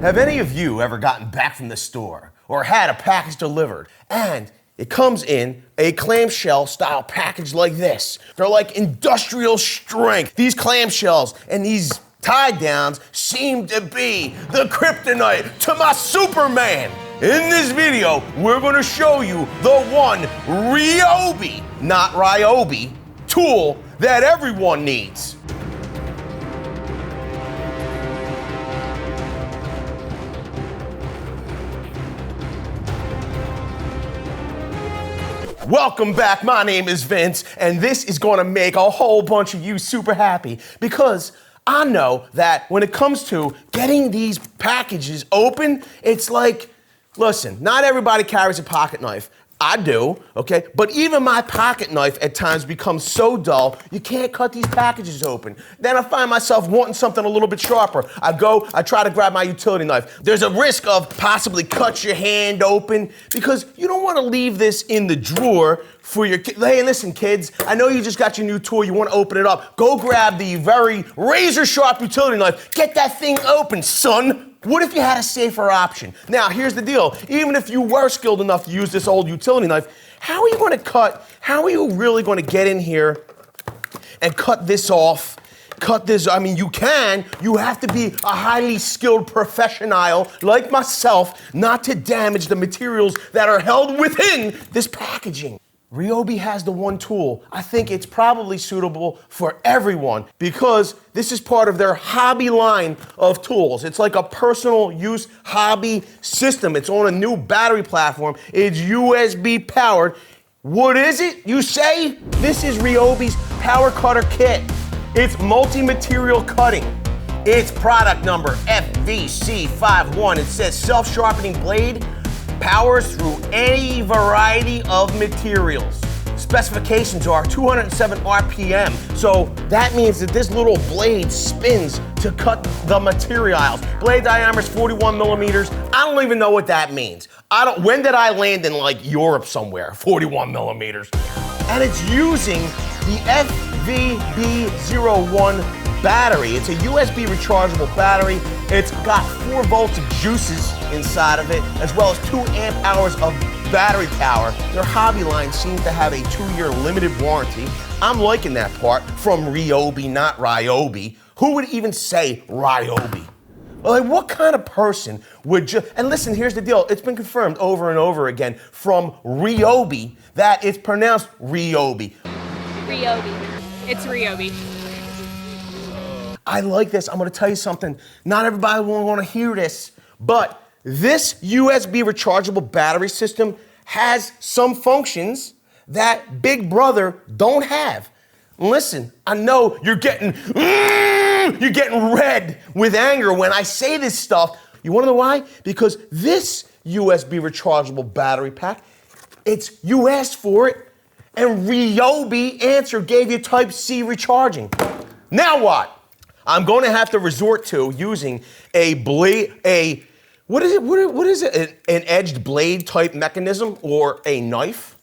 Have any of you ever gotten back from the store or had a package delivered and it comes in a clamshell style package like this? They're like industrial strength. These clamshells and these tie downs seem to be the kryptonite to my Superman. In this video, we're gonna show you the one Ryobi, not Ryobi, tool that everyone needs. Welcome back, my name is Vince, and this is gonna make a whole bunch of you super happy because I know that when it comes to getting these packages open, it's like, listen, not everybody carries a pocket knife. I do, okay? But even my pocket knife at times becomes so dull, you can't cut these packages open. Then I find myself wanting something a little bit sharper. I try to grab my utility knife. There's a risk of possibly cut your hand open because you don't want to leave this in the drawer for your kids. Hey, listen, kids, I know you just got your new tool, you want to open it up. Go grab the very razor sharp utility knife. Get that thing open, son. What if you had a safer option? Now, here's the deal. Even if you were skilled enough to use this old utility knife, how are you going to cut? How are you really going to get in here and cut this off? Cut this, I mean, you can. You have to be a highly skilled professional like myself not to damage the materials that are held within this packaging. Ryobi has the one tool. I think it's probably suitable for everyone because this is part of their hobby line of tools. It's like a personal use hobby system. It's on a new battery platform. It's USB powered. What is it, you say? This is Ryobi's Power Cutter Kit. It's multi-material cutting. It's product number FVC51. It says self-sharpening blade, powers through any variety of materials. Specifications are 207 RPM, so that means that this little blade spins to cut the materials. Blade diameter is 41 millimeters. I don't even know what that means. When did I land in like Europe somewhere? 41 millimeters. And it's using the FVB01 battery. It's a USB rechargeable battery. It's got 4 volts of juices inside of it, as well as 2 amp hours of battery power. Their hobby line seems to have a 2-year limited warranty. I'm liking that part. From Ryobi, not Ryobi. Who would even say Ryobi? Like, what kind of person would just, and listen, here's the deal. It's been confirmed over and over again from Ryobi that it's pronounced Ryobi. Ryobi. It's Ryobi. I like this. I'm gonna tell you something. Not everybody will wanna hear this, but this USB rechargeable battery system has some functions that Big Brother don't have. Listen, I know you're getting red with anger when I say this stuff. You wanna know why? Because this USB rechargeable battery pack, you asked for it, and Ryobi gave you Type-C recharging. Now what? I'm going to have to resort to using a blade, what is it? An edged blade type mechanism or a knife.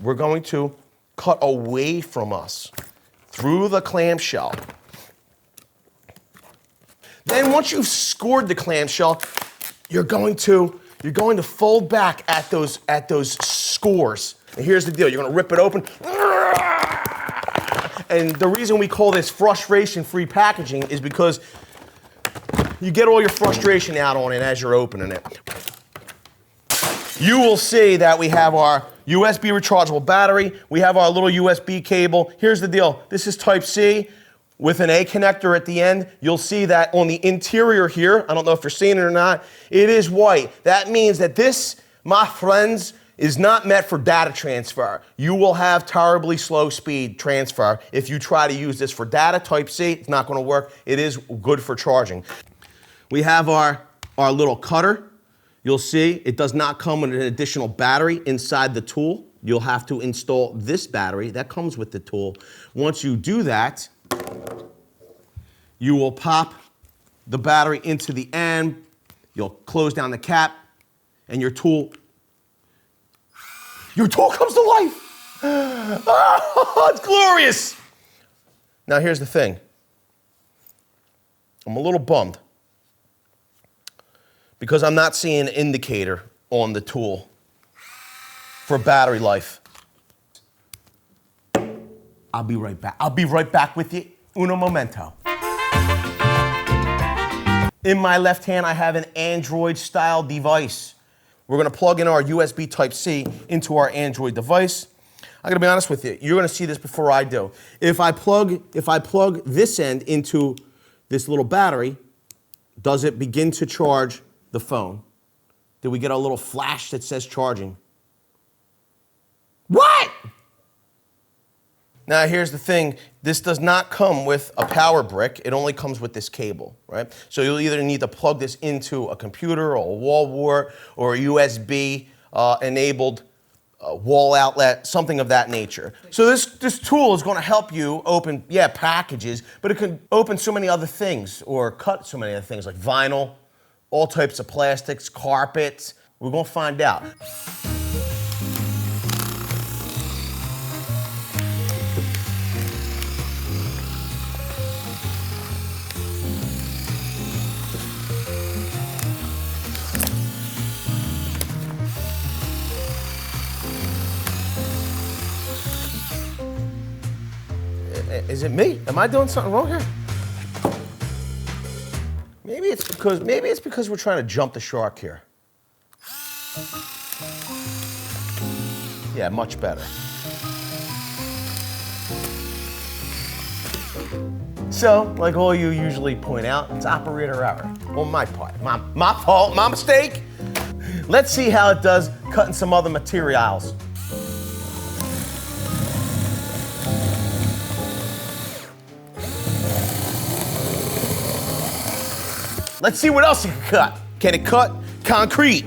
We're going to cut away from us through the clamshell. Then once you've scored the clamshell, you're going to fold back at those scores. And here's the deal, you're going to rip it open. And the reason we call this frustration-free packaging is because you get all your frustration out on it as you're opening it. You will see that we have our USB rechargeable battery. We have our little USB cable. Here's the deal. This is Type-C with an A connector at the end. You'll see that on the interior here, I don't know if you're seeing it or not, it is white. That means that this, my friends, is not meant for data transfer. You will have terribly slow speed transfer if you try to use this for data. Type-C, it's not gonna work. It is good for charging. We have our little cutter. You'll see it does not come with an additional battery inside the tool. You'll have to install this battery that comes with the tool. Once you do that, you will pop the battery into the end. You'll close down the cap and your tool comes to life. Oh, it's glorious. Now here's the thing. I'm a little bummed because I'm not seeing an indicator on the tool for battery life. I'll be right back. I'll be right back with you. Uno momento. In my left hand, I have an Android-style device. We're gonna plug in our USB Type-C into our Android device. I'm gonna be honest with you. You're gonna see this before I do. If I plug this end into this little battery, does it begin to charge the phone? Did we get a little flash that says charging? What? Now here's the thing, this does not come with a power brick, it only comes with this cable, right? So you'll either need to plug this into a computer or a wall wart or a USB enabled wall outlet, something of that nature. So this tool is gonna help you open, packages, but it can open so many other things or cut so many other things like vinyl, all types of plastics, carpets. We're gonna find out. Is it me? Am I doing something wrong here? Maybe it's because we're trying to jump the shark here. Yeah, much better. So, like all you usually point out, it's operator error on my part. My fault, my mistake. Let's see how it does cutting some other materials. Let's see what else it can cut. Can it cut concrete?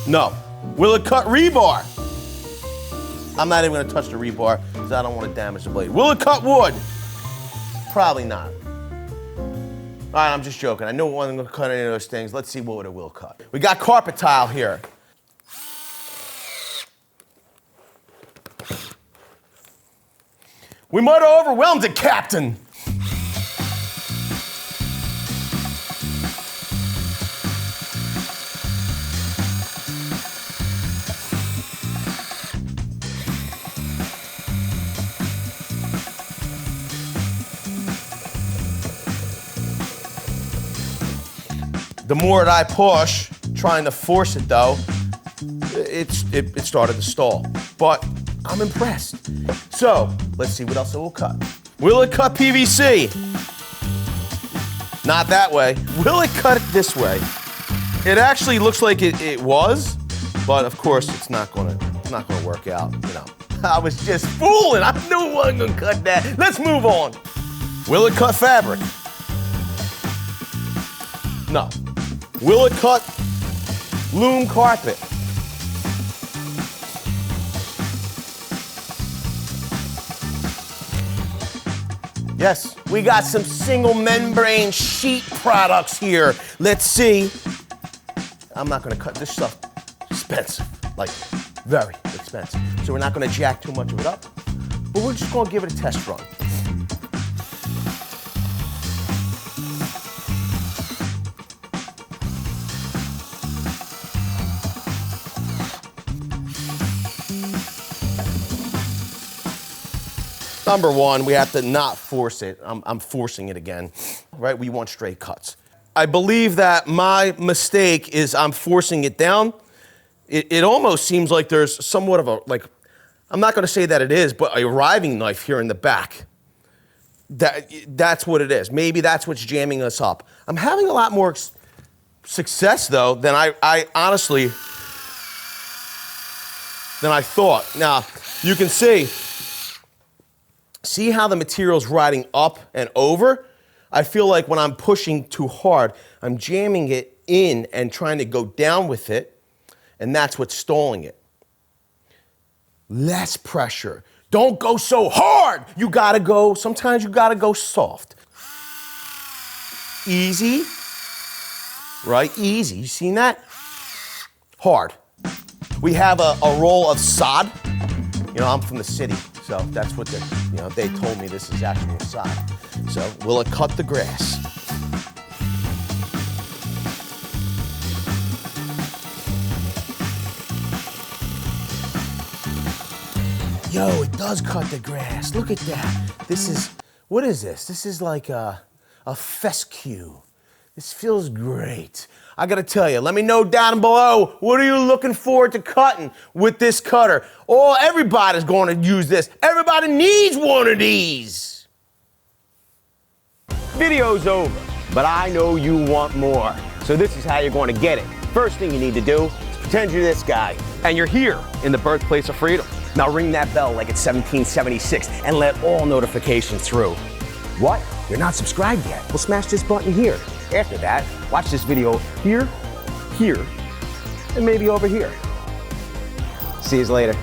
No. Will it cut rebar? I'm not even gonna touch the rebar because I don't want to damage the blade. Will it cut wood? Probably not. All right, I'm just joking. I know it wasn't gonna cut any of those things. Let's see what it will cut. We got carpet tile here. We might have overwhelmed it, Captain. The more that I push, trying to force it though, it started to stall. But I'm impressed. So, let's see what else it will cut. Will it cut PVC? Not that way. Will it cut it this way? It actually looks like it was, but of course it's not gonna work out, you know. I was just fooling. I knew it wasn't gonna cut that. Let's move on. Will it cut fabric? No. Will it cut loom carpet? Yes, we got some single membrane sheet products here. Let's see. I'm not gonna cut this stuff. Expensive, like very expensive. So we're not gonna jack too much of it up, but we're just gonna give it a test run. Number one, we have to not force it. I'm forcing it again, right? We want straight cuts. I believe that my mistake is I'm forcing it down. It almost seems like there's somewhat of a, like, I'm not gonna say that it is, but a riving knife here in the back. That's what it is. Maybe that's what's jamming us up. I'm having a lot more success though than I honestly, than I thought. Now, you can see how the material's riding up and over? I feel like when I'm pushing too hard, I'm jamming it in and trying to go down with it, and that's what's stalling it. Less pressure. Don't go so hard. Sometimes you gotta go soft. Easy, right? Easy, you seen that? Hard. We have a roll of sod. You know, I'm from the city, so that's what they told me this is actual sod. So, will it cut the grass? Yo, it does cut the grass. Look at that. This is, what is this? This is like a fescue. This feels great. I gotta tell you, let me know down below, what are you looking forward to cutting with this cutter? Oh, everybody's gonna use this. Everybody needs one of these. Video's over, but I know you want more. So this is how you're gonna get it. First thing you need to do is pretend you're this guy, and you're here in the birthplace of freedom. Now ring that bell like it's 1776 and let all notifications through. What? You're not subscribed yet? Well, smash this button here. After that, watch this video here, here, and maybe over here. See you later.